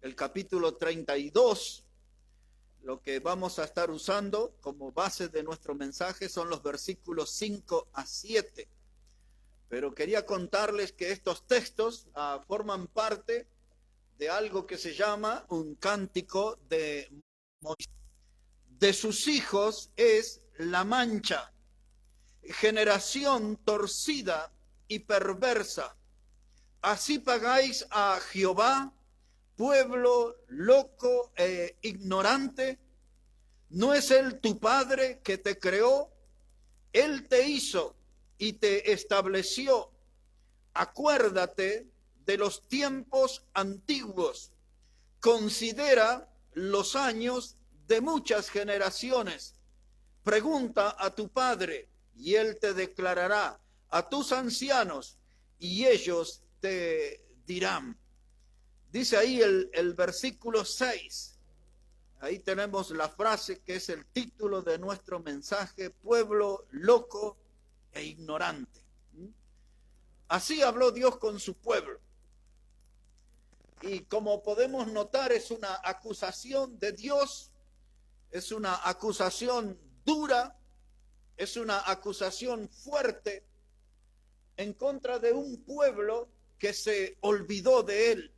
el capítulo 32. Lo que vamos a estar usando como base de nuestro mensaje son los versículos 5 a 7. Pero quería contarles que estos textos forman parte de algo que se llama un cántico de Moisés. De sus hijos es la mancha, generación torcida y perversa. Así pagáis a Jehová, pueblo loco e ignorante. ¿No es él tu padre que te creó? Él te hizo y te estableció. Acuérdate de los tiempos antiguos. Considera los años de muchas generaciones. Pregunta a tu padre y él te declarará, a tus ancianos y ellos te dirán. Dice ahí el versículo 6. Ahí tenemos la frase que es el título de nuestro mensaje: pueblo loco e ignorante. Así habló Dios con su pueblo. Y como podemos notar, es una acusación de Dios, es una acusación dura, es una acusación fuerte en contra de un pueblo que se olvidó de él.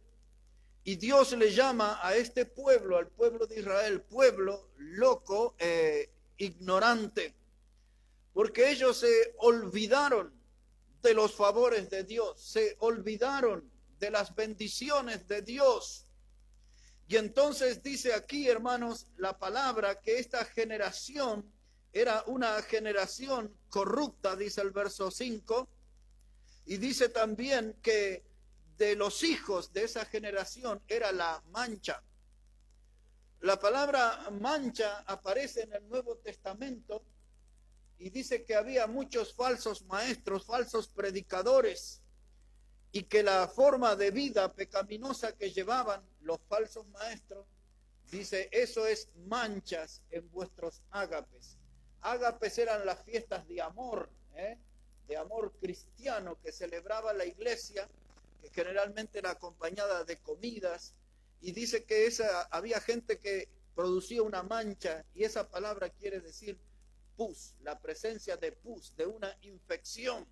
Y Dios le llama a este pueblo, al pueblo de Israel, pueblo loco e ignorante, porque ellos se olvidaron de los favores de Dios, se olvidaron de las bendiciones de Dios. Y entonces dice aquí, hermanos, la palabra que esta generación era una generación corrupta, dice el verso 5, y dice también que de los hijos de esa generación era la mancha. La palabra mancha aparece en el Nuevo Testamento y dice que había muchos falsos maestros, falsos predicadores, y que la forma de vida pecaminosa que llevaban los falsos maestros, dice, eso es manchas en vuestros ágapes. Ágapes eran las fiestas de amor cristiano que celebraba la iglesia, que generalmente era acompañada de comidas, y dice que había gente que producía una mancha, y esa palabra quiere decir pus, la presencia de pus, de una infección.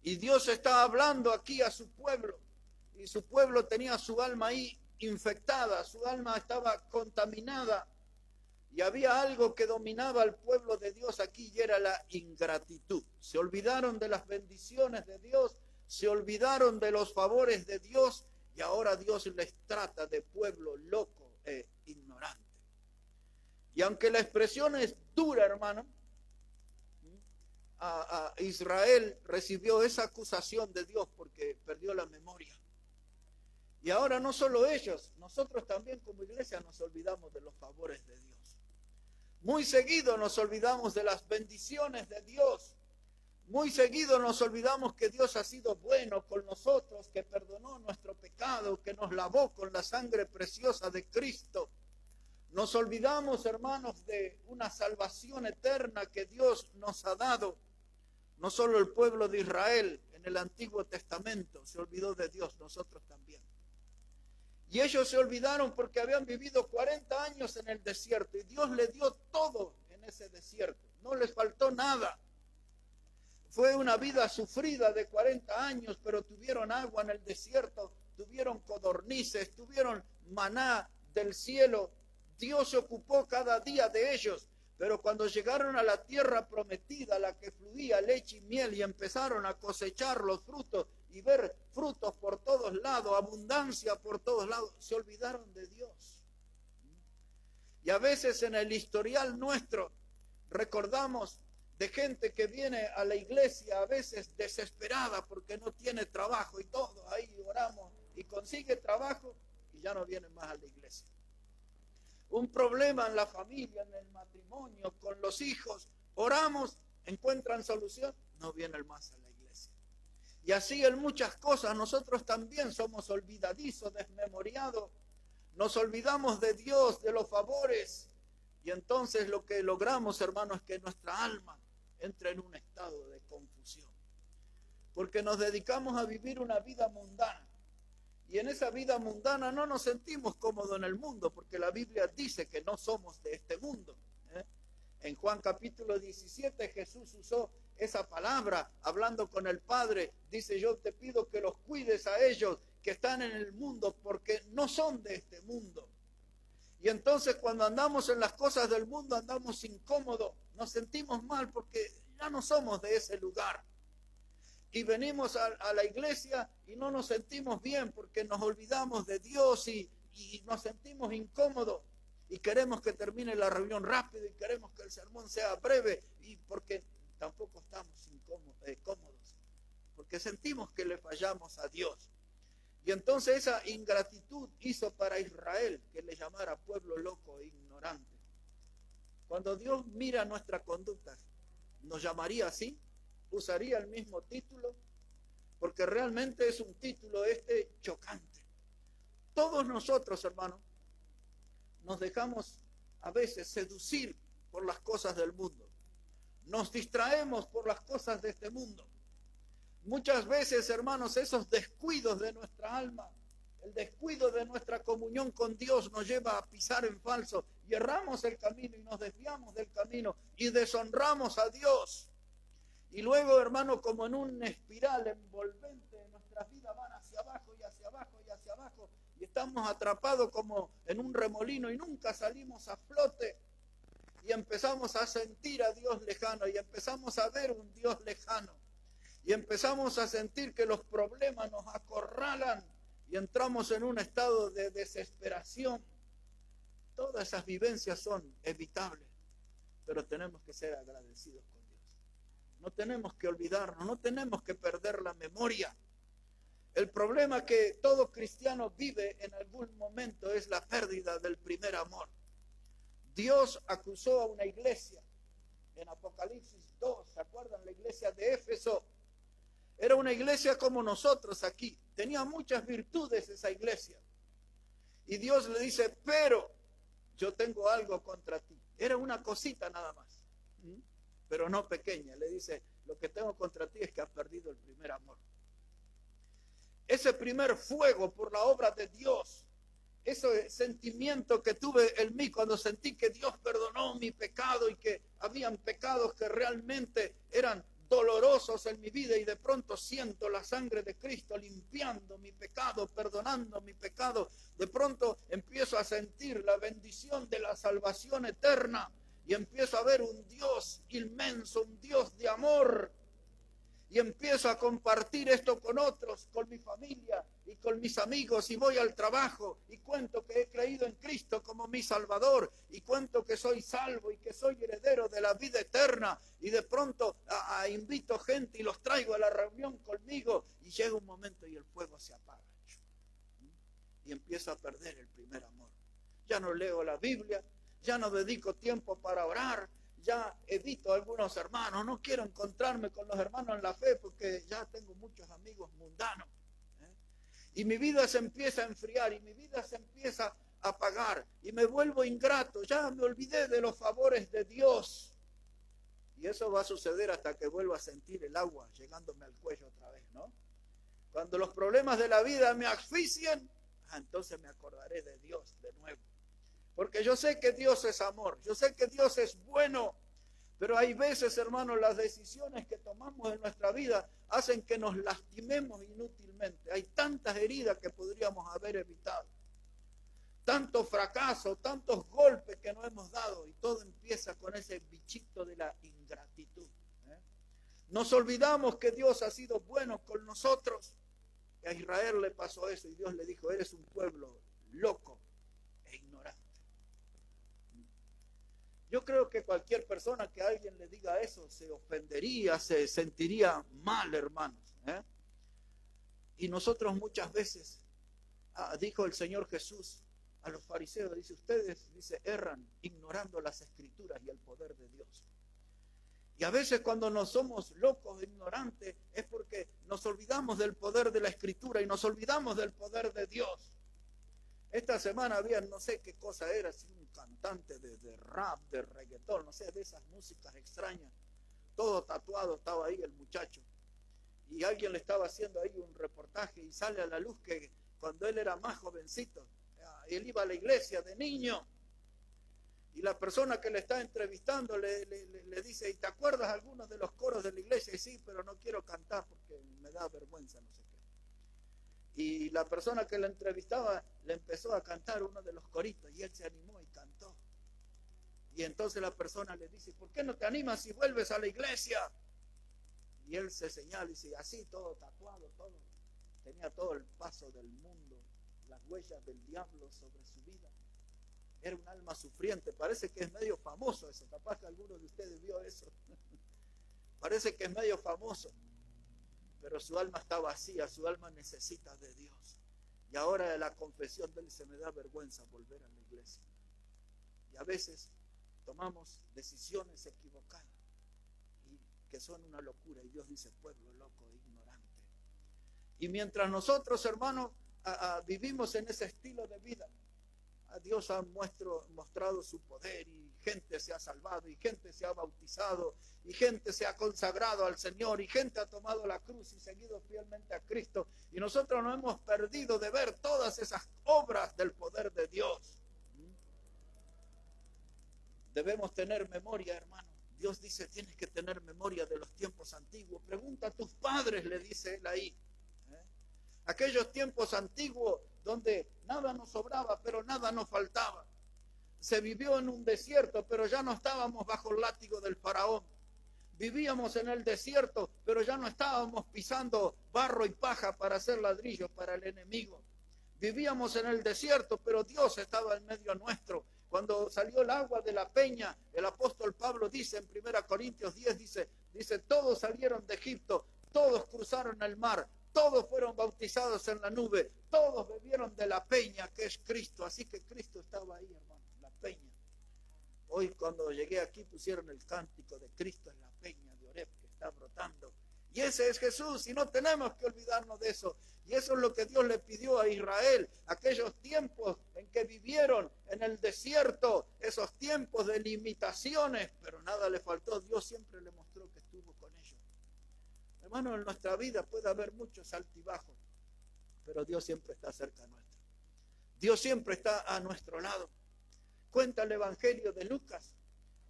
Y Dios estaba hablando aquí a su pueblo, y su pueblo tenía su alma ahí infectada, su alma estaba contaminada, y había algo que dominaba al pueblo de Dios aquí, y era la ingratitud. Se olvidaron de las bendiciones de Dios, se olvidaron de los favores de Dios, y ahora Dios les trata de pueblo loco e ignorante. Y aunque la expresión es dura, hermano, a Israel recibió esa acusación de Dios porque perdió la memoria. Y ahora no solo ellos, nosotros también como iglesia nos olvidamos de los favores de Dios. Muy seguido nos olvidamos de las bendiciones de Dios. Muy seguido nos olvidamos que Dios ha sido bueno con nosotros, que perdonó nuestro pecado, que nos lavó con la sangre preciosa de Cristo. Nos olvidamos, hermanos, de una salvación eterna que Dios nos ha dado. No solo el pueblo de Israel en el Antiguo Testamento se olvidó de Dios, nosotros también. Y ellos se olvidaron porque habían vivido 40 años en el desierto y Dios les dio todo en ese desierto. No les faltó nada. Fue una vida sufrida de 40 años, pero tuvieron agua en el desierto, tuvieron codornices, tuvieron maná del cielo. Dios se ocupó cada día de ellos. Pero cuando llegaron a la tierra prometida, la que fluía leche y miel, y empezaron a cosechar los frutos y ver frutos por todos lados, abundancia por todos lados, se olvidaron de Dios. Y a veces en el historial nuestro recordamos de gente que viene a la iglesia a veces desesperada porque no tiene trabajo, y todos ahí oramos y consigue trabajo y ya no viene más a la iglesia. Un problema en la familia, en el matrimonio, con los hijos, oramos, encuentran solución, no vienen más a la iglesia. Y así en muchas cosas nosotros también somos olvidadizos, desmemoriados, nos olvidamos de Dios, de los favores, y entonces lo que logramos, hermanos, es que nuestra alma entre en un estado de confusión, porque nos dedicamos a vivir una vida mundana. Y en esa vida mundana no nos sentimos cómodos en el mundo, porque la Biblia dice que no somos de este mundo. En Juan capítulo 17 Jesús usó esa palabra hablando con el Padre. Dice, yo te pido que los cuides a ellos que están en el mundo, porque no son de este mundo. Y entonces cuando andamos en las cosas del mundo andamos incómodos, nos sentimos mal porque ya no somos de ese lugar. Y venimos a la iglesia y no nos sentimos bien porque nos olvidamos de Dios y nos sentimos incómodos. Y queremos que termine la reunión rápido y queremos que el sermón sea breve, y porque tampoco estamos cómodos, porque sentimos que le fallamos a Dios. Y entonces esa ingratitud hizo para Israel que le llamara pueblo loco e ignorante. Cuando Dios mira nuestra conducta, ¿nos llamaría así? ¿Usaría el mismo título? Porque realmente es un título chocante. Todos nosotros, hermanos, nos dejamos a veces seducir por las cosas del mundo. Nos distraemos por las cosas de este mundo. Muchas veces, hermanos, esos descuidos de nuestra alma, el descuido de nuestra comunión con Dios nos lleva a pisar en falso y erramos el camino y nos desviamos del camino y deshonramos a Dios. Y luego, hermano, como en una espiral envolvente, nuestras vidas van hacia abajo y hacia abajo y hacia abajo, y estamos atrapados como en un remolino y nunca salimos a flote. Y empezamos a sentir a Dios lejano y empezamos a ver un Dios lejano. Y empezamos a sentir que los problemas nos acorralan y entramos en un estado de desesperación. Todas esas vivencias son evitables, pero tenemos que ser agradecidos con Dios. No tenemos que olvidarnos, no tenemos que perder la memoria. El problema que todo cristiano vive en algún momento es la pérdida del primer amor. Dios acusó a una iglesia en Apocalipsis 2, ¿se acuerdan? La iglesia de Éfeso. Era una iglesia como nosotros aquí. Tenía muchas virtudes esa iglesia. Y Dios le dice, pero yo tengo algo contra ti. Era una cosita nada más, pero no pequeña. Le dice, lo que tengo contra ti es que has perdido el primer amor. Ese primer fuego por la obra de Dios, ese sentimiento que tuve en mí cuando sentí que Dios perdonó mi pecado y que habían pecados que realmente eran dolorosos en mi vida, y de pronto siento la sangre de Cristo limpiando mi pecado, perdonando mi pecado. De pronto empiezo a sentir la bendición de la salvación eterna y empiezo a ver un Dios inmenso, un Dios de amor. Y empiezo a compartir esto con otros, con mi familia y con mis amigos, y voy al trabajo y cuento que he creído en Cristo como mi Salvador, y cuento que soy salvo y que soy heredero de la vida eterna, y de pronto invito gente y los traigo a la reunión conmigo, y llega un momento y el fuego se apaga y empiezo a perder el primer amor. Ya no leo la Biblia, ya no dedico tiempo para orar, ya evito a algunos hermanos, no quiero encontrarme con los hermanos en la fe porque ya tengo muchos amigos mundanos. Y mi vida se empieza a enfriar y mi vida se empieza a apagar y me vuelvo ingrato, ya me olvidé de los favores de Dios. Y eso va a suceder hasta que vuelva a sentir el agua llegándome al cuello otra vez, ¿no? Cuando los problemas de la vida me asfixien, entonces me acordaré de Dios de nuevo. Porque yo sé que Dios es amor, yo sé que Dios es bueno, pero hay veces, hermanos, las decisiones que tomamos en nuestra vida hacen que nos lastimemos inútilmente. Hay tantas heridas que podríamos haber evitado, tantos fracasos, tantos golpes que nos hemos dado, y todo empieza con ese bichito de la ingratitud. Nos olvidamos que Dios ha sido bueno con nosotros. Y a Israel le pasó eso y Dios le dijo, eres un pueblo loco e ignorante. Yo creo que cualquier persona que a alguien le diga eso se ofendería, se sentiría mal, hermanos. Y nosotros muchas veces, dijo el Señor Jesús a los fariseos, dice, ustedes, dice, erran ignorando las Escrituras y el poder de Dios. Y a veces cuando no somos locos, ignorantes, es porque nos olvidamos del poder de la Escritura y nos olvidamos del poder de Dios. Esta semana había, no sé qué cosa era, un cantante de rap, de reggaetón, no sé, de esas músicas extrañas. Todo tatuado estaba ahí el muchacho. Y alguien le estaba haciendo ahí un reportaje y sale a la luz que cuando él era más jovencito. Él iba a la iglesia de niño. Y la persona que le está entrevistando le dice, ¿y te acuerdas algunos de los coros de la iglesia? Y sí, pero no quiero cantar porque me da vergüenza, no sé qué. Y la persona que le entrevistaba le empezó a cantar uno de los coritos y él se animó y cantó. Y entonces la persona le dice, ¿por qué no te animas si vuelves a la iglesia? Y él se señala y dice, así todo tatuado, todo. Tenía todo el paso del mundo, las huellas del diablo sobre su vida. Era un alma sufriente. Parece que es medio famoso eso. Capaz que alguno de ustedes vio eso. Parece que es medio famoso. Pero su alma está vacía. Su alma necesita de Dios. Y ahora de la confesión de él se me da vergüenza volver a la iglesia. Y a veces tomamos decisiones equivocadas y que son una locura. Y Dios dice, pueblo loco e ignorante. Y mientras nosotros, hermanos, vivimos en ese estilo de vida, Dios ha mostrado su poder y gente se ha salvado y gente se ha bautizado y gente se ha consagrado al Señor y gente ha tomado la cruz y seguido fielmente a Cristo. Y nosotros no hemos perdido de ver todas esas obras del poder de Dios. Debemos tener memoria, hermano. Dios dice, tienes que tener memoria de los tiempos antiguos. Pregunta a tus padres, le dice él ahí. Aquellos tiempos antiguos donde nada nos sobraba, pero nada nos faltaba. Se vivió en un desierto, pero ya no estábamos bajo el látigo del faraón. Vivíamos en el desierto, pero ya no estábamos pisando barro y paja para hacer ladrillos para el enemigo. Vivíamos en el desierto, pero Dios estaba en medio nuestro. Cuando salió el agua de la peña, el apóstol Pablo dice en 1 Corintios 10, dice, todos salieron de Egipto, todos cruzaron el mar, todos fueron bautizados en la nube, todos bebieron de la peña que es Cristo. Así que Cristo estaba ahí, hermano, la peña. Hoy cuando llegué aquí pusieron el cántico de Cristo en la peña de Oreb que está brotando. Y ese es Jesús y no tenemos que olvidarnos de eso. Y eso es lo que Dios le pidió a Israel, aquellos tiempos en que vivieron en el desierto, esos tiempos de limitaciones, pero nada le faltó. Dios siempre le mostró que estuvo con ellos. Hermano, en nuestra vida puede haber muchos altibajos, pero Dios siempre está cerca nuestro. Dios siempre está a nuestro lado. Cuenta el Evangelio de Lucas,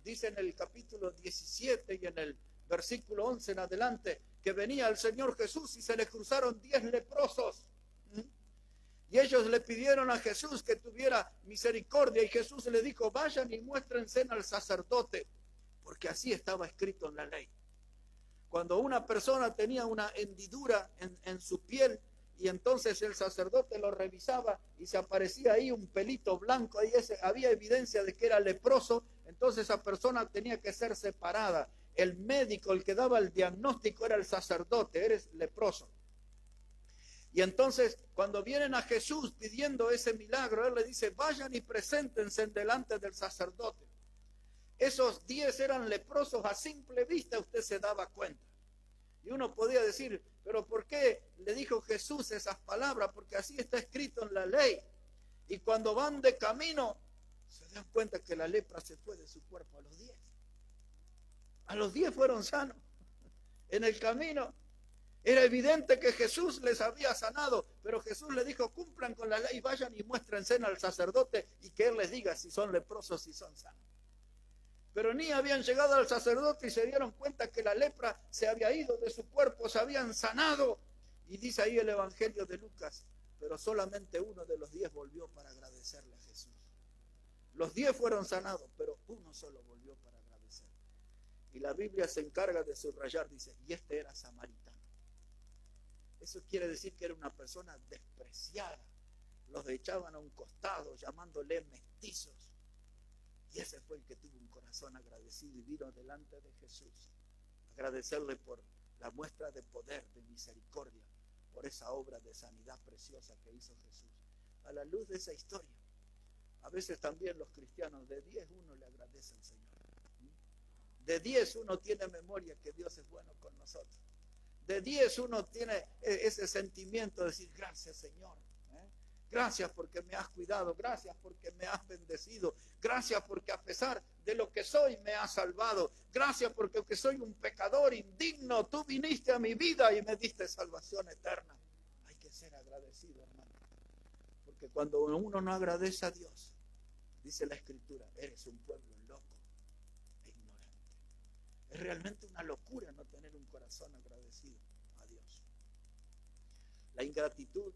dice en el capítulo 17 y en el versículo 11 en adelante, que venía el Señor Jesús y se le cruzaron 10 leprosos. Y ellos le pidieron a Jesús que tuviera misericordia y Jesús le dijo, vayan y muéstrense al sacerdote, porque así estaba escrito en la ley. Cuando una persona tenía una hendidura en su piel y entonces el sacerdote lo revisaba y se aparecía ahí un pelito blanco, ahí había evidencia de que era leproso, entonces esa persona tenía que ser separada. El médico, el que daba el diagnóstico era el sacerdote, eres leproso. Y entonces cuando vienen a Jesús pidiendo ese milagro, él le dice, vayan y preséntense delante del sacerdote. Esos 10 eran leprosos a simple vista, usted se daba cuenta. Y uno podía decir, pero ¿por qué le dijo Jesús esas palabras? Porque así está escrito en la ley. Y cuando van de camino, se dan cuenta que la lepra se fue de su cuerpo a los 10. A los 10 fueron sanos. En el camino era evidente que Jesús les había sanado, pero Jesús les dijo, cumplan con la ley, vayan y muéstrense al sacerdote y que él les diga si son leprosos, si son sanos. Pero ni habían llegado al sacerdote y se dieron cuenta que la lepra se había ido de su cuerpo, se habían sanado. Y dice ahí el Evangelio de Lucas, pero solamente uno de los 10 volvió para agradecerle a Jesús. Los 10 fueron sanados, pero uno solo volvió para agradecer. Y la Biblia se encarga de subrayar, dice, y este era samaritano. Eso quiere decir que era una persona despreciada. Los echaban a un costado, llamándole mestizos. Y ese fue el que tuvo un corazón agradecido y vino delante de Jesús. Agradecerle por la muestra de poder, de misericordia, por esa obra de sanidad preciosa que hizo Jesús. A la luz de esa historia, a veces también los cristianos, de 10 uno le agradece al Señor. De 10 uno tiene memoria que Dios es bueno con nosotros. De 10 uno tiene ese sentimiento de decir, gracias Señor. Gracias porque me has cuidado, gracias porque me has bendecido, gracias porque a pesar de lo que soy me has salvado, gracias porque aunque soy un pecador indigno, tú viniste a mi vida y me diste salvación eterna. Hay que ser agradecido, hermano. Porque cuando uno no agradece a Dios, dice la Escritura, eres un pueblo loco e ignorante. Es realmente una locura no tener un corazón agradecido a Dios. La ingratitud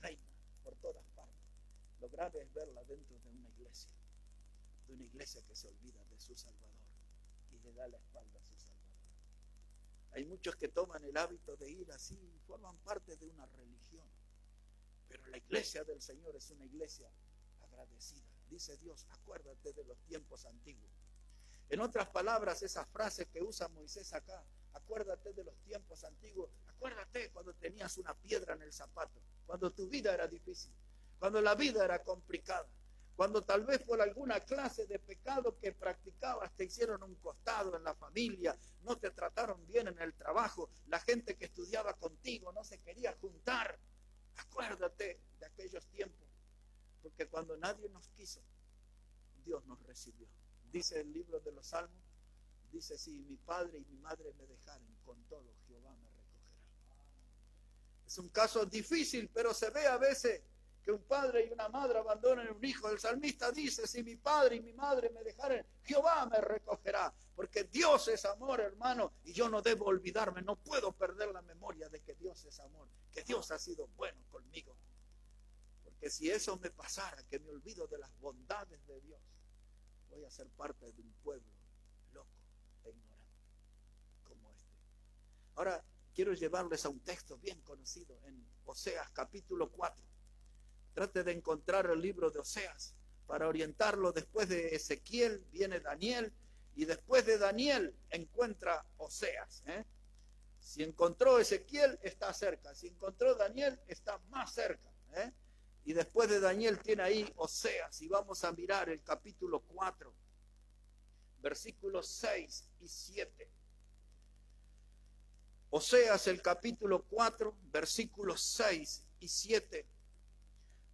reina por todas partes. Lo grave es verla dentro de una iglesia que se olvida de su Salvador y le da la espalda a su Salvador. Hay muchos que toman el hábito de ir así y forman parte de una religión. Pero la iglesia del Señor es una iglesia agradecida. Dice Dios, acuérdate de los tiempos antiguos. En otras palabras, esas frases que usa Moisés acá, acuérdate de los tiempos antiguos, acuérdate cuando tenías una piedra en el zapato, cuando tu vida era difícil, cuando la vida era complicada, cuando tal vez por alguna clase de pecado que practicabas te hicieron un costado en la familia, no te trataron bien en el trabajo, la gente que estudiaba contigo no se quería juntar. Acuérdate de aquellos tiempos, porque cuando nadie nos quiso, Dios nos recibió. Dice el libro de los Salmos, dice, si mi padre y mi madre me dejaren, con todo Jehová me recogerá. Es un caso difícil, pero se ve a veces que un padre y una madre abandonan un hijo. El salmista dice, si mi padre y mi madre me dejaren, Jehová me recogerá. Porque Dios es amor, hermano, y yo no debo olvidarme, no puedo perder la memoria de que Dios es amor, que Dios ha sido bueno conmigo. Porque si eso me pasara, que me olvido de las bondades de Dios, voy a ser parte de un pueblo loco e ignorante como este. Ahora quiero llevarles a un texto bien conocido en Oseas capítulo 4. Trate de encontrar el libro de Oseas para orientarlo. Después de Ezequiel viene Daniel y después de Daniel encuentra Oseas. Si encontró Ezequiel está cerca, si encontró Daniel está más cerca. Y después de Daniel tiene ahí Oseas y vamos a mirar el capítulo 4, versículos 6 y 7. Oseas el capítulo 4, versículos 6 y 7.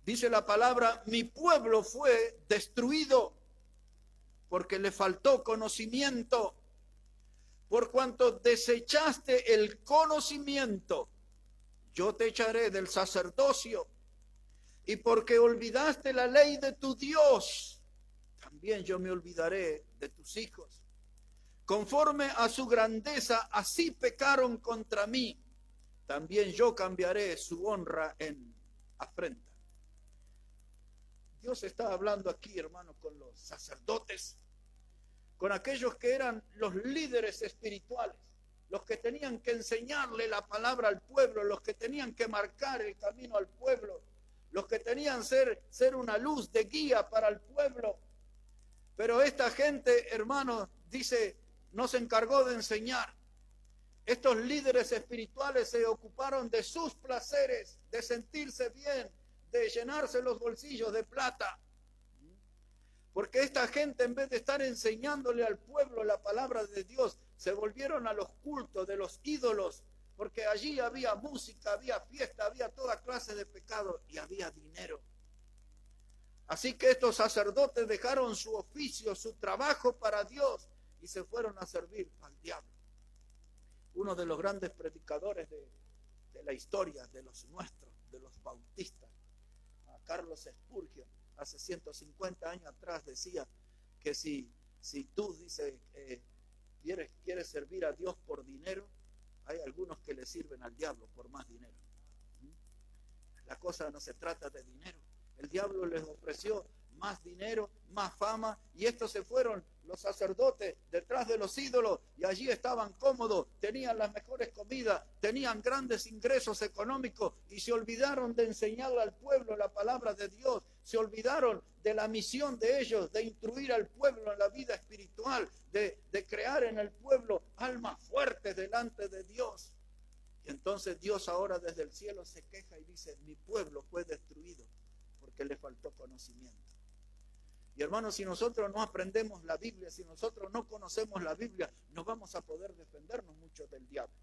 Dice la palabra, mi pueblo fue destruido porque le faltó conocimiento. Por cuanto desechaste el conocimiento, yo te echaré del sacerdocio. Y porque olvidaste la ley de tu Dios, también yo me olvidaré de tus hijos. Conforme a su grandeza, así pecaron contra mí. También yo cambiaré su honra en afrenta. Dios está hablando aquí, hermano, con los sacerdotes, con aquellos que eran los líderes espirituales, los que tenían que enseñarle la palabra al pueblo, los que tenían que marcar el camino al pueblo, los que tenían ser una luz de guía para el pueblo. Pero esta gente, hermano, dice, no se encargó de enseñar. Estos líderes espirituales se ocuparon de sus placeres, de sentirse bien, de llenarse los bolsillos de plata. Porque esta gente, en vez de estar enseñándole al pueblo la palabra de Dios, se volvieron a los cultos de los ídolos, porque allí había música, había fiesta, había toda clase de pecado y había dinero. Así que estos sacerdotes dejaron su oficio, su trabajo para Dios y se fueron a servir al diablo. Uno de los grandes predicadores de la historia, de los nuestros, de los bautistas, Carlos Spurgeon, hace 150 años atrás decía que si tú dices quieres servir a Dios por dinero, hay algunos que le sirven al diablo por más dinero. La cosa no se trata de dinero. El diablo les ofreció más dinero, más fama, y estos se fueron, los sacerdotes, detrás de los ídolos, y allí estaban cómodos, tenían las mejores comidas, tenían grandes ingresos económicos, y se olvidaron de enseñarle al pueblo la palabra de Dios, se olvidaron de la misión de ellos, de instruir al pueblo en la vida espiritual, de crear en el pueblo almas fuertes delante de Dios. Y entonces Dios ahora desde el cielo se queja y dice, mi pueblo fue destruido porque le faltó conocimiento. Y hermanos, si nosotros no aprendemos la Biblia, si nosotros no conocemos la Biblia, no vamos a poder defendernos mucho del diablo.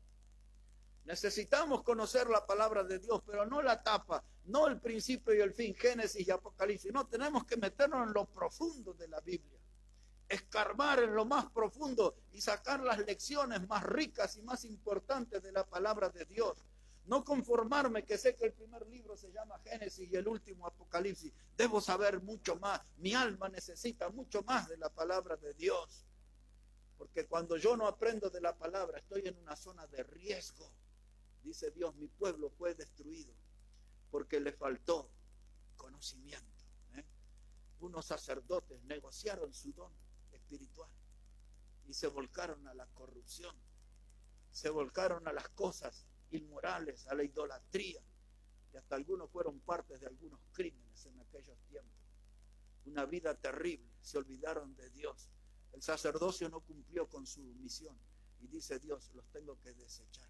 Necesitamos conocer la palabra de Dios, pero no la tapa, no el principio y el fin, Génesis y Apocalipsis. No, tenemos que meternos en lo profundo de la Biblia, escarbar en lo más profundo y sacar las lecciones más ricas y más importantes de la palabra de Dios. No conformarme que sé que el primer libro se llama Génesis y el último Apocalipsis. Debo saber mucho más. Mi alma necesita mucho más de la palabra de Dios. Porque cuando yo no aprendo de la palabra, estoy en una zona de riesgo. Dice Dios, mi pueblo fue destruido porque le faltó conocimiento. Unos sacerdotes negociaron su don espiritual y se volcaron a la corrupción, se volcaron a las cosas inmorales, a la idolatría, y hasta algunos fueron partes de algunos crímenes en aquellos tiempos. Una vida terrible, se olvidaron de Dios. El sacerdocio no cumplió con su misión y dice Dios, los tengo que desechar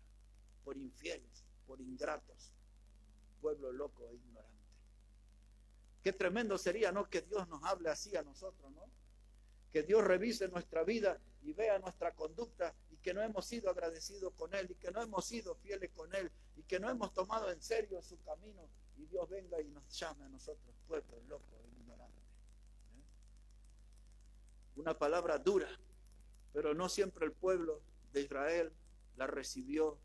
por infieles, por ingratos, pueblo loco e ignorante. Qué tremendo sería, ¿no?, que Dios nos hable así a nosotros, ¿no? Que Dios revise nuestra vida y vea nuestra conducta y que no hemos sido agradecidos con Él y que no hemos sido fieles con Él y que no hemos tomado en serio su camino y Dios venga y nos llame a nosotros, pueblo loco e ignorante. Una palabra dura, pero no siempre el pueblo de Israel la recibió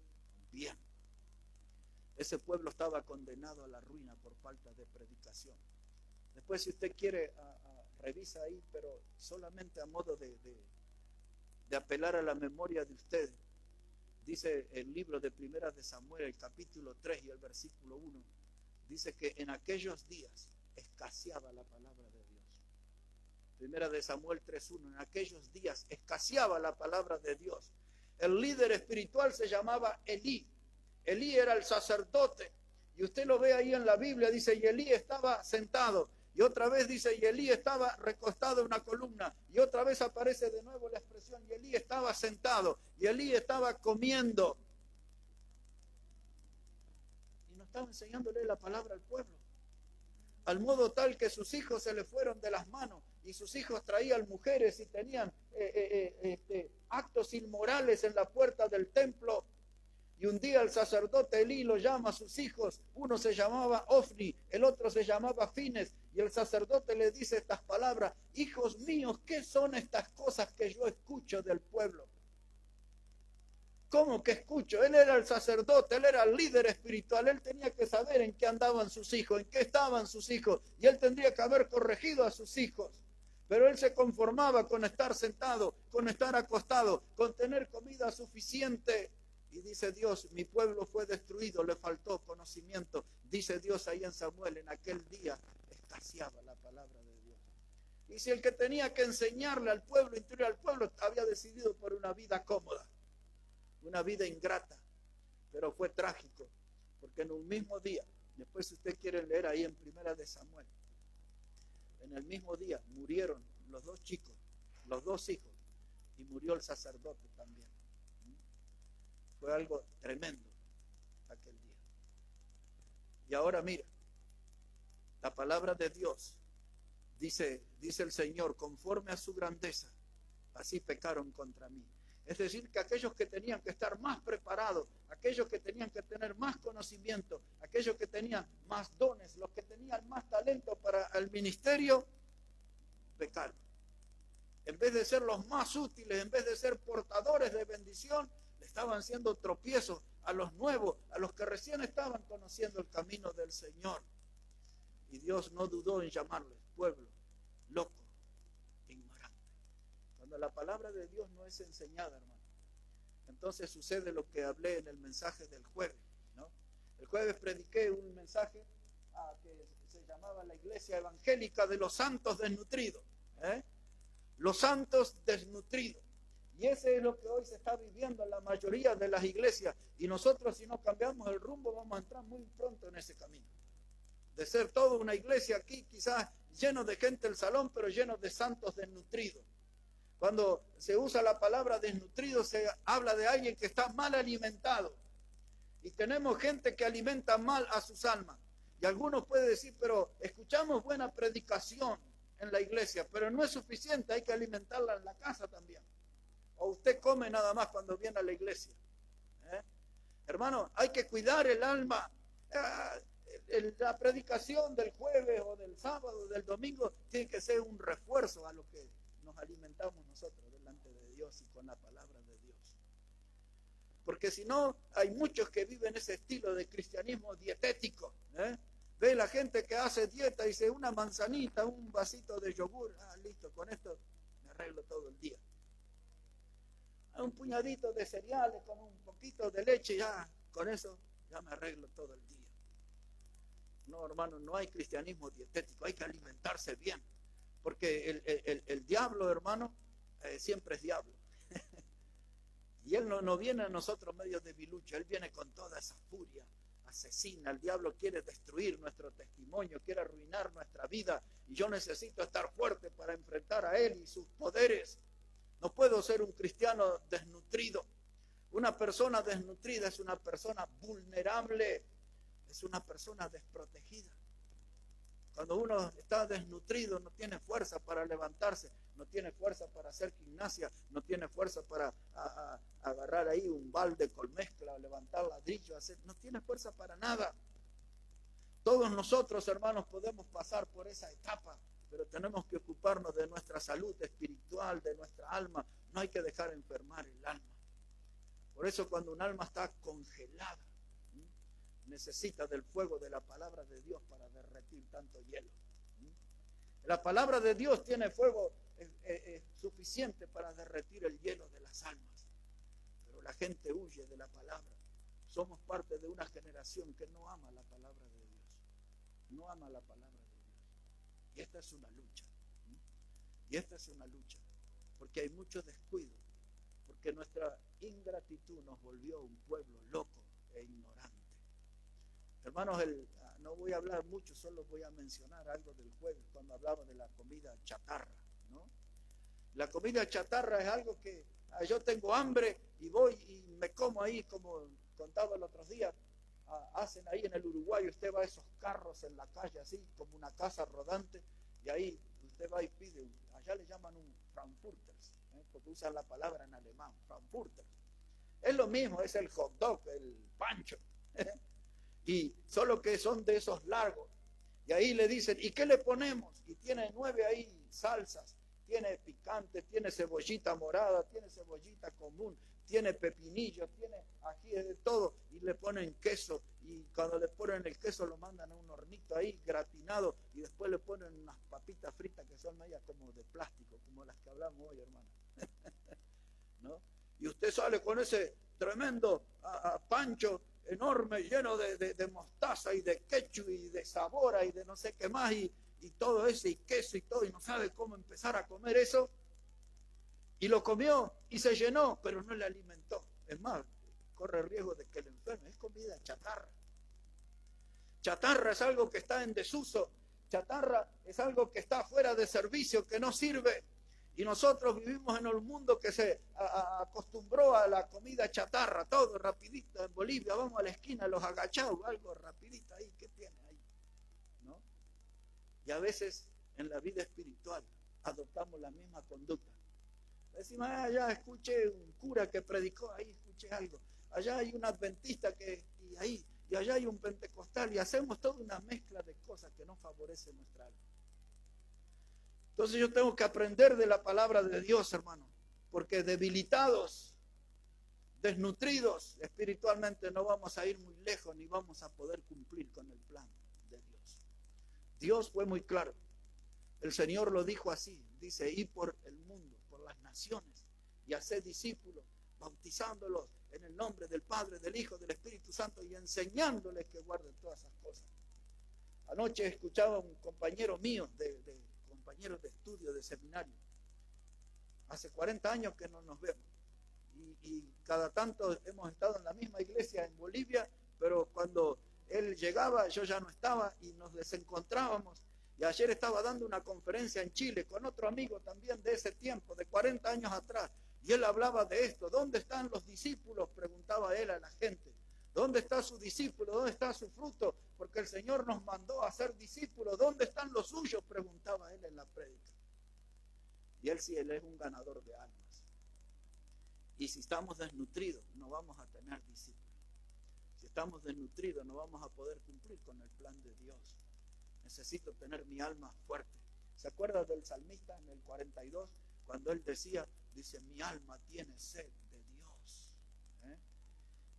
bien. Ese pueblo estaba condenado a la ruina por falta de predicación. Después, si usted quiere, revisa ahí, pero solamente a modo de apelar a la memoria de ustedes. Dice el libro de Primera de Samuel, el capítulo 3 y el versículo 1, dice que en aquellos días escaseaba la palabra de Dios. Primera de Samuel 3:1, en aquellos días escaseaba la palabra de Dios. El líder espiritual se llamaba Elí. Elí era el sacerdote, y usted lo ve ahí en la Biblia, dice, y Elí estaba sentado, y otra vez dice, y Elí estaba recostado en una columna, y otra vez aparece de nuevo la expresión, y Elí estaba sentado, y Elí estaba comiendo. Y no estaba enseñándole la palabra al pueblo, al modo tal que sus hijos se le fueron de las manos, y sus hijos traían mujeres y tenían actos inmorales en la puerta del templo. Y un día el sacerdote Elí lo llama a sus hijos, uno se llamaba Ofni, el otro se llamaba Fines, y el sacerdote le dice estas palabras, hijos míos, ¿qué son estas cosas que yo escucho del pueblo? ¿Cómo que escucho? Él era el sacerdote, él era el líder espiritual, él tenía que saber en qué andaban sus hijos, en qué estaban sus hijos, y él tendría que haber corregido a sus hijos. Pero él se conformaba con estar sentado, con estar acostado, con tener comida suficiente. Y dice Dios, mi pueblo fue destruido, le faltó conocimiento. Dice Dios ahí en Samuel, en aquel día escaseaba la palabra de Dios. Y si el que tenía que enseñarle al pueblo, instruir al pueblo, había decidido por una vida cómoda, una vida ingrata, pero fue trágico, porque en un mismo día, después si usted quiere leer ahí en Primera de Samuel, en el mismo día murieron los dos chicos, los dos hijos, y murió el sacerdote también. Fue algo tremendo aquel día. Y ahora mira, la palabra de Dios dice el Señor, conforme a su grandeza, así pecaron contra mí. Es decir, que aquellos que tenían que estar más preparados, aquellos que tenían que tener más conocimiento, aquellos que tenían más dones, los que tenían más talento para el ministerio, pecaron. En vez de ser los más útiles, en vez de ser portadores de bendición, estaban siendo tropiezos a los nuevos, a los que recién estaban conociendo el camino del Señor. Y Dios no dudó en llamarles pueblo loco, ignorante. Cuando la palabra de Dios no es enseñada, hermano, entonces sucede lo que hablé en el mensaje del jueves, ¿no? El jueves prediqué un mensaje que se llamaba la Iglesia Evangélica de los Santos Desnutridos, los santos desnutridos. Y ese es lo que hoy se está viviendo en la mayoría de las iglesias. Y nosotros, si no cambiamos el rumbo, vamos a entrar muy pronto en ese camino. De ser toda una iglesia aquí, quizás lleno de gente el salón, pero lleno de santos desnutridos. Cuando se usa la palabra desnutrido, se habla de alguien que está mal alimentado. Y tenemos gente que alimenta mal a sus almas. Y algunos pueden decir, pero escuchamos buena predicación en la iglesia, pero no es suficiente, hay que alimentarla en la casa también. O usted come nada más cuando viene a la iglesia. Hermano, hay que cuidar el alma. La predicación del jueves o del sábado o del domingo tiene que ser un refuerzo a lo que nos alimentamos nosotros delante de Dios y con la palabra de Dios. Porque si no, hay muchos que viven ese estilo de cristianismo dietético. Ve la gente que hace dieta y dice una manzanita, un vasito de yogur, listo, con esto me arreglo todo el día. Un puñadito de cereales con un poquito de leche, ya con eso ya me arreglo todo el día. No, hermano, no hay cristianismo dietético, hay que alimentarse bien. Porque el diablo, hermano, siempre es diablo. Y él no viene a nosotros medio debilucho, él viene con toda esa furia asesina. El diablo quiere destruir nuestro testimonio, quiere arruinar nuestra vida. Y yo necesito estar fuerte para enfrentar a él y sus poderes. No puedo ser un cristiano desnutrido. Una persona desnutrida es una persona vulnerable, es una persona desprotegida. Cuando uno está desnutrido, no tiene fuerza para levantarse, no tiene fuerza para hacer gimnasia, no tiene fuerza para agarrar ahí un balde con mezcla, levantar ladrillo, no tiene fuerza para nada. Todos nosotros, hermanos, podemos pasar por esa etapa, pero tenemos que ocuparnos de nuestra salud espiritual, de nuestra alma. No hay que dejar enfermar el alma. Por eso cuando un alma está congelada, necesita del fuego de la palabra de Dios para derretir tanto hielo. La palabra de Dios tiene fuego suficiente para derretir el hielo de las almas. Pero la gente huye de la palabra. Somos parte de una generación que no ama la palabra de Dios. No ama la palabra de Dios. Y esta es una lucha. Y esta es una lucha. Porque hay mucho descuido. Porque nuestra ingratitud nos volvió un pueblo loco e ignorante. Hermanos, no voy a hablar mucho, solo voy a mencionar algo del jueves cuando hablaba de la comida chatarra, ¿no? La comida chatarra es algo que yo tengo hambre y voy y me como ahí, como contaba el otro día, hacen ahí en el Uruguay, usted va a esos carros en la calle así, como una casa rodante, y ahí usted va y pide, allá le llaman un Frankfurter, porque usan la palabra en alemán, Frankfurter. Es lo mismo, es el hot dog, el pancho. Y solo que son de esos largos. Y ahí le dicen, ¿y qué le ponemos? Y tiene 9 ahí salsas. Tiene picante, tiene cebollita morada, tiene cebollita común, tiene pepinillo, tiene ají de todo. Y le ponen queso. Y cuando le ponen el queso lo mandan a un hornito ahí gratinado. Y después le ponen unas papitas fritas que son medias como de plástico, como las que hablamos hoy, hermano. ¿No? Y usted sale con ese tremendo pancho enorme, lleno de mostaza y de ketchup y de sabora y de no sé qué más y todo ese y queso y todo, y no sabe cómo empezar a comer eso, y lo comió y se llenó, pero no le alimentó. Es más, corre riesgo de que le enferme. Es comida chatarra. Chatarra es algo que está en desuso. Chatarra es algo que está fuera de servicio, que no sirve. Y nosotros vivimos en un mundo que se acostumbró a la comida chatarra, todo rapidito. En Bolivia vamos a la esquina, los agachados, algo rapidito ahí, ¿qué tiene ahí? ¿No? Y a veces en la vida espiritual adoptamos la misma conducta. Decimos, allá escuché un cura que predicó, ahí escuché algo. Allá hay un adventista y allá hay un pentecostal, y hacemos toda una mezcla de cosas que no favorece nuestra alma. Entonces yo tengo que aprender de la palabra de Dios, hermano, porque debilitados, desnutridos espiritualmente no vamos a ir muy lejos ni vamos a poder cumplir con el plan de Dios. Dios fue muy claro. El Señor lo dijo así, dice, id por el mundo, por las naciones, y haced discípulos, bautizándolos en el nombre del Padre, del Hijo, del Espíritu Santo, y enseñándoles que guarden todas esas cosas. Anoche escuchaba a un compañero mío compañeros de estudio, de seminario. Hace 40 años que no nos vemos. Y cada tanto hemos estado en la misma iglesia en Bolivia, pero cuando él llegaba, yo ya no estaba y nos desencontrábamos. Y ayer estaba dando una conferencia en Chile con otro amigo también de ese tiempo, de 40 años atrás. Y él hablaba de esto. ¿Dónde están los discípulos?, preguntaba él a la gente. ¿Dónde está su discípulo? ¿Dónde está su fruto? Porque el Señor nos mandó a ser discípulos. ¿Dónde están los suyos?, preguntaba él en la prédica. Y él sí, él es un ganador de almas. Y si estamos desnutridos, no vamos a tener discípulos. Si estamos desnutridos, no vamos a poder cumplir con el plan de Dios. Necesito tener mi alma fuerte. ¿Se acuerda del salmista en el 42? Cuando él dice, mi alma tiene sed de Dios.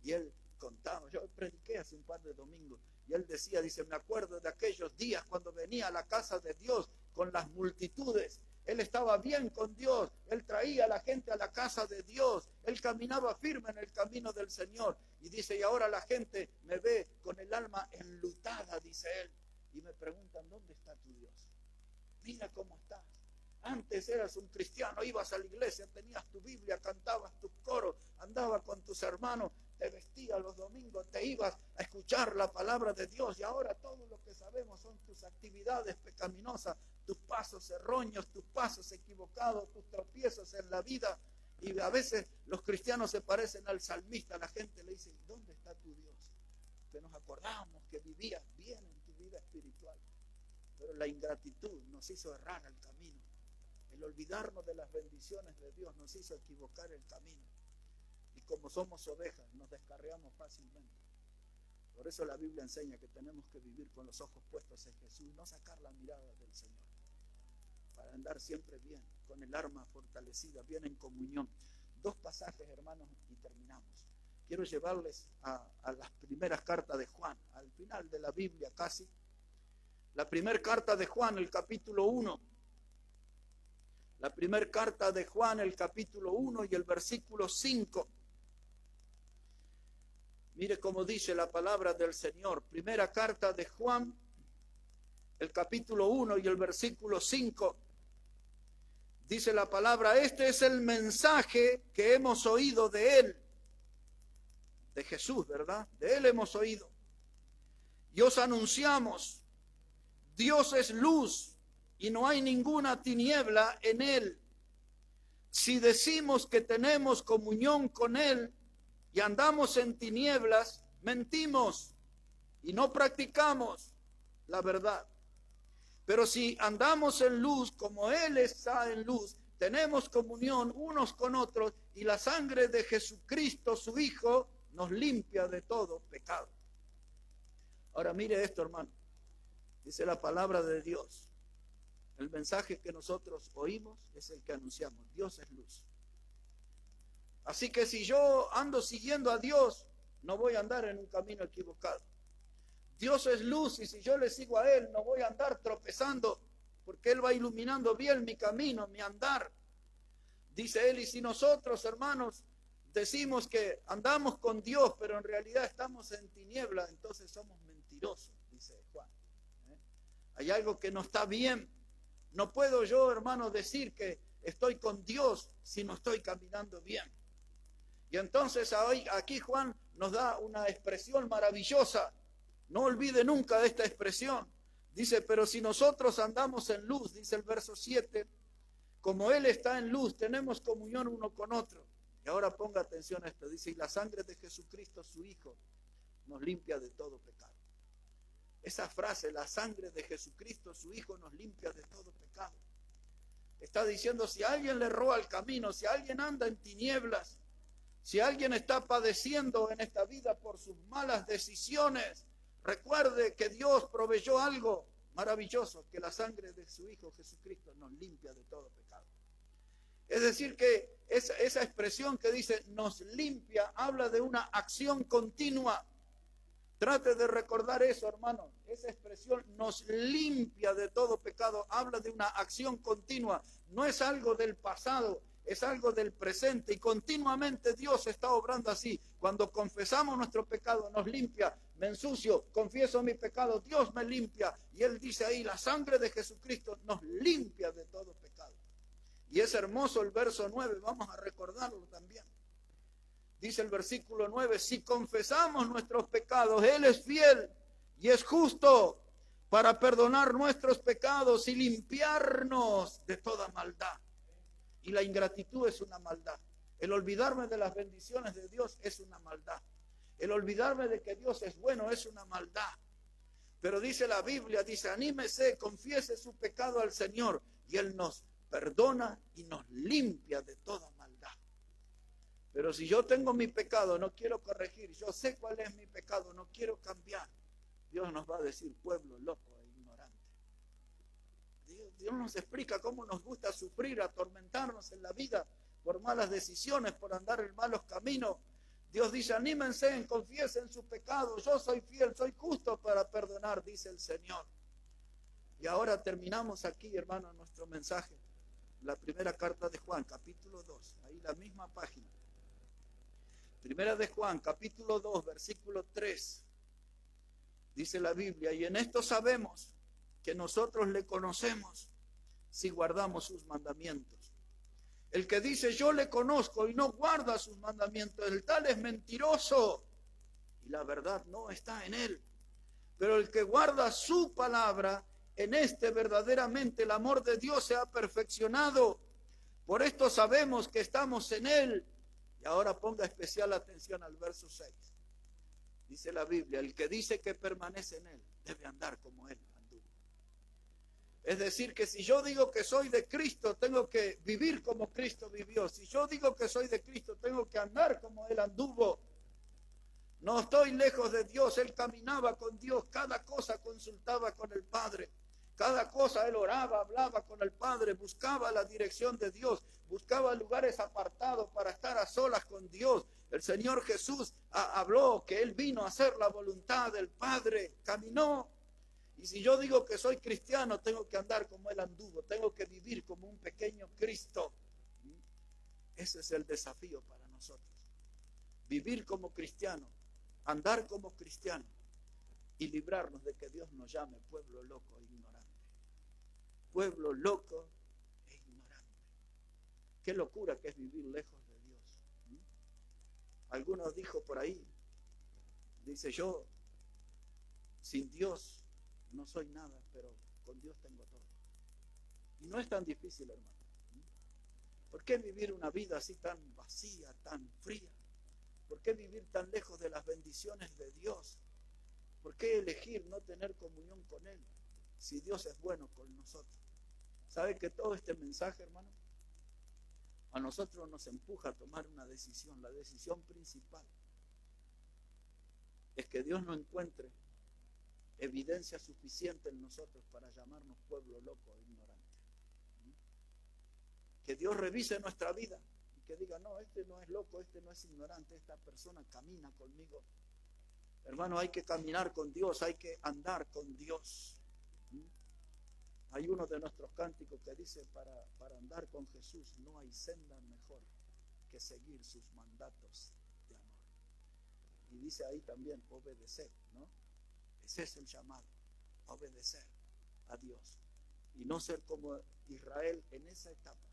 Y él contaba, yo prediqué hace un par de domingos, y él decía, dice, me acuerdo de aquellos días cuando venía a la casa de Dios con las multitudes. Él estaba bien con Dios, él traía a la gente a la casa de Dios, él caminaba firme en el camino del Señor. Y dice, y ahora la gente me ve con el alma enlutada, dice él, y me preguntan, ¿dónde está tu Dios? Mira cómo estás. Antes eras un cristiano, ibas a la iglesia, tenías tu Biblia, cantabas tus coros, andabas con tus hermanos, te vestías los domingos, te ibas a escuchar la palabra de Dios, y ahora todo lo que sabemos son tus actividades pecaminosas, tus pasos erróneos, tus pasos equivocados, tus tropiezos en la vida. Y a veces los cristianos se parecen al salmista, la gente le dice, ¿dónde está tu Dios? Que nos acordamos que vivías bien en tu vida espiritual, pero la ingratitud nos hizo errar el camino. El olvidarnos de las bendiciones de Dios nos hizo equivocar el camino. Y como somos ovejas, nos descarriamos fácilmente. Por eso la Biblia enseña que tenemos que vivir con los ojos puestos en Jesús, no sacar la mirada del Señor, para andar siempre bien, con el arma fortalecida, bien en comunión. 2 pasajes, hermanos, y terminamos. Quiero llevarles a las primeras cartas de Juan, al final de la Biblia casi. La primera carta de Juan, el capítulo 1. La primera carta de Juan, el capítulo 1 y el versículo 5. Mire cómo dice la palabra del Señor. Primera carta de Juan, el capítulo 1 y el versículo 5. Dice la palabra, este es el mensaje que hemos oído de Él. De Jesús, ¿verdad? De Él hemos oído. Y os anunciamos, Dios es luz y no hay ninguna tiniebla en Él. Si decimos que tenemos comunión con Él y andamos en tinieblas, mentimos y no practicamos la verdad. Pero si andamos en luz, como Él está en luz, tenemos comunión unos con otros y la sangre de Jesucristo, su Hijo, nos limpia de todo pecado. Ahora mire esto, hermano. Dice la palabra de Dios. El mensaje que nosotros oímos es el que anunciamos. Dios es luz. Así que si yo ando siguiendo a Dios, no voy a andar en un camino equivocado. Dios es luz y si yo le sigo a Él, no voy a andar tropezando, porque Él va iluminando bien mi camino, mi andar. Dice Él, y si nosotros, hermanos, decimos que andamos con Dios, pero en realidad estamos en tiniebla, entonces somos mentirosos, dice Juan. Hay algo que no está bien. No puedo yo, hermano, decir que estoy con Dios si no estoy caminando bien. Y entonces aquí Juan nos da una expresión maravillosa. No olvide nunca de esta expresión. Dice, pero si nosotros andamos en luz, dice el verso 7, como Él está en luz, tenemos comunión uno con otro. Y ahora ponga atención a esto. Dice, y la sangre de Jesucristo, su Hijo, nos limpia de todo pecado. Esa frase, la sangre de Jesucristo, su Hijo, nos limpia de todo pecado. Está diciendo, si alguien le erró al camino, si alguien anda en tinieblas, si alguien está padeciendo en esta vida por sus malas decisiones, recuerde que Dios proveyó algo maravilloso, que la sangre de su Hijo Jesucristo nos limpia de todo pecado. Es decir, que esa expresión que dice nos limpia, habla de una acción continua. Trate de recordar eso, hermano. Esa expresión nos limpia de todo pecado, habla de una acción continua. No es algo del pasado, es algo del presente. Y continuamente Dios está obrando así. Cuando confesamos nuestro pecado, nos limpia. Me ensucio, confieso mi pecado, Dios me limpia. Y Él dice ahí, la sangre de Jesucristo nos limpia de todo pecado. Y es hermoso el verso 9, vamos a recordarlo también. Dice el versículo 9, si confesamos nuestros pecados, Él es fiel y es justo para perdonar nuestros pecados y limpiarnos de toda maldad. Y la ingratitud es una maldad. El olvidarme de las bendiciones de Dios es una maldad. El olvidarme de que Dios es bueno es una maldad. Pero dice la Biblia, dice, anímese, confiese su pecado al Señor y Él nos perdona y nos limpia de toda maldad. Pero si yo tengo mi pecado, no quiero corregir, yo sé cuál es mi pecado, no quiero cambiar, Dios nos va a decir pueblo loco e ignorante. Dios nos explica cómo nos gusta sufrir, atormentarnos en la vida por malas decisiones, por andar en malos caminos. Dios dice, anímense, confiesen su pecado, yo soy fiel, soy justo para perdonar, dice el Señor. Y ahora terminamos aquí, hermano, nuestro mensaje. La primera carta de Juan, capítulo 2, ahí la misma página. Primera de Juan, capítulo 2, versículo 3. Dice la Biblia, y en esto sabemos que nosotros le conocemos si guardamos sus mandamientos. El que dice yo le conozco y no guarda sus mandamientos, el tal es mentiroso y la verdad no está en él. Pero el que guarda su palabra, en este verdaderamente el amor de Dios se ha perfeccionado. Por esto sabemos que estamos en él. Y ahora ponga especial atención al verso 6. Dice la Biblia, el que dice que permanece en él debe andar como él anduvo. Es decir, que si yo digo que soy de Cristo, tengo que vivir como Cristo vivió. Si yo digo que soy de Cristo, tengo que andar como él anduvo. No estoy lejos de Dios, él caminaba con Dios, cada cosa consultaba con el Padre. Cada cosa él oraba, hablaba con el Padre, buscaba la dirección de Dios, buscaba lugares apartados para estar a solas con Dios. El Señor Jesús habló que él vino a hacer la voluntad del Padre, caminó. Y si yo digo que soy cristiano, tengo que andar como él anduvo, tengo que vivir como un pequeño Cristo. Ese es el desafío para nosotros. Vivir como cristiano, andar como cristiano y librarnos de que Dios nos llame pueblo loco e ignorante. Pueblo loco e ignorante. Qué locura que es vivir lejos de Dios. Algunos dijo por ahí, dice yo, sin Dios no soy nada, pero con Dios tengo todo. Y no es tan difícil, hermano. ¿Por qué vivir una vida así tan vacía, tan fría? ¿Por qué vivir tan lejos de las bendiciones de Dios? ¿Por qué elegir no tener comunión con Él si Dios es bueno con nosotros? ¿Sabe que todo este mensaje, hermano, a nosotros nos empuja a tomar una decisión? La decisión principal es que Dios no encuentre evidencia suficiente en nosotros para llamarnos pueblo loco e ignorante. Que Dios revise nuestra vida y que diga, no, este no es loco, este no es ignorante, esta persona camina conmigo. Hermano, hay que caminar con Dios, hay que andar con Dios. Hay uno de nuestros cánticos que dice, para andar con Jesús no hay senda mejor que seguir sus mandatos de amor. Y dice ahí también, obedecer, ¿no? Ese es el llamado, obedecer a Dios. Y no ser como Israel en esa etapa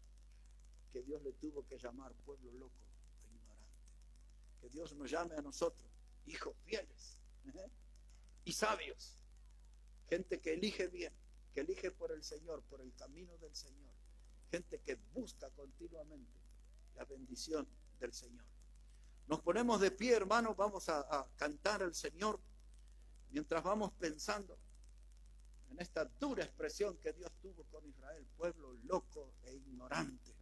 que Dios le tuvo que llamar pueblo loco e ignorante. Que Dios nos llame a nosotros, hijos fieles y sabios. Gente que elige bien, que elige por el Señor, por el camino del Señor. Gente que busca continuamente la bendición del Señor. Nos ponemos de pie, hermanos, vamos a cantar al Señor mientras vamos pensando en esta dura expresión que Dios tuvo con Israel, pueblo loco e ignorante.